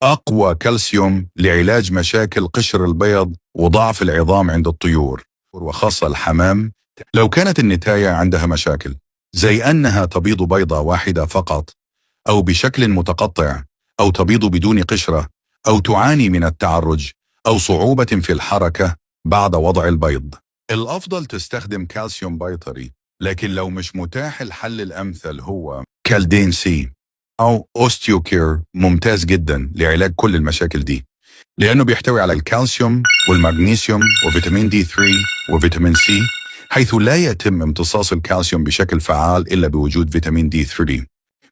أقوى كالسيوم لعلاج مشاكل قشر البيض وضعف العظام عند الطيور وخاصة الحمام. لو كانت النتاية عندها مشاكل زي أنها تبيض بيضة واحدة فقط أو بشكل متقطع أو تبيض بدون قشرة أو تعاني من التعرج أو صعوبة في الحركة بعد وضع البيض، الأفضل تستخدم كالسيوم بيطري. لكن لو مش متاح، الحل الأمثل هو كالدين سي أو أوستيوكير، ممتاز جدا لعلاج كل المشاكل دي لأنه بيحتوي على الكالسيوم والمغنيسيوم وفيتامين دي 3 وفيتامين سي، حيث لا يتم امتصاص الكالسيوم بشكل فعال إلا بوجود فيتامين دي 3.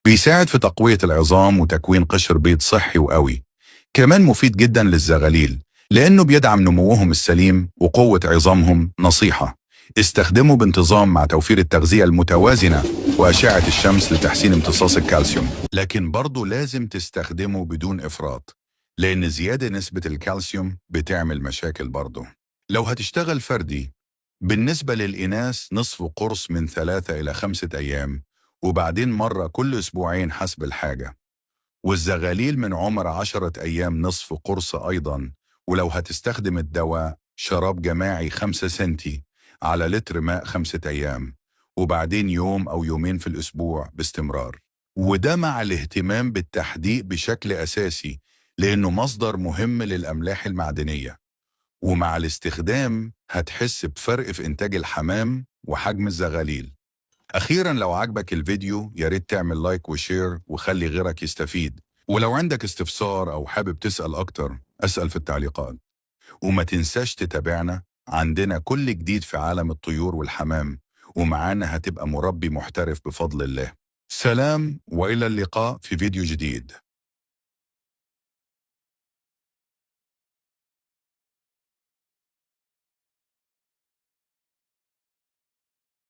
بيساعد في تقوية العظام وتكوين قشر بيض صحي وقوي. كمان مفيد جدا للزغاليل لأنه بيدعم نموهم السليم وقوة عظامهم. نصيحة: استخدمه بانتظام مع توفير التغذية المتوازنة وأشعة الشمس لتحسين امتصاص الكالسيوم، لكن برضو لازم تستخدمه بدون إفراط لأن زيادة نسبة الكالسيوم بتعمل مشاكل برضو. لو هتشتغل فردي، بالنسبة للإناث نصف قرص من 3 إلى 5 أيام، وبعدين مرة كل أسبوعين حسب الحاجة. والزغاليل من عمر 10 أيام نصف قرص أيضا. ولو هتستخدم الدواء، شراب جماعي 5 سنتي على لتر ماء 5 أيام، وبعدين يوم أو يومين في الأسبوع باستمرار. وده مع الاهتمام بالتحديق بشكل أساسي لأنه مصدر مهم للأملاح المعدنية. ومع الاستخدام هتحس بفرق في إنتاج الحمام وحجم الزغاليل. أخيراً، لو عجبك الفيديو ياريت تعمل لايك وشير وخلي غيرك يستفيد. ولو عندك استفسار أو حابب تسأل أكتر، أسأل في التعليقات. وما تنساش تتابعنا، عندنا كل جديد في عالم الطيور والحمام، ومعانا هتبقى مربي محترف بفضل الله. سلام وإلى اللقاء في فيديو جديد.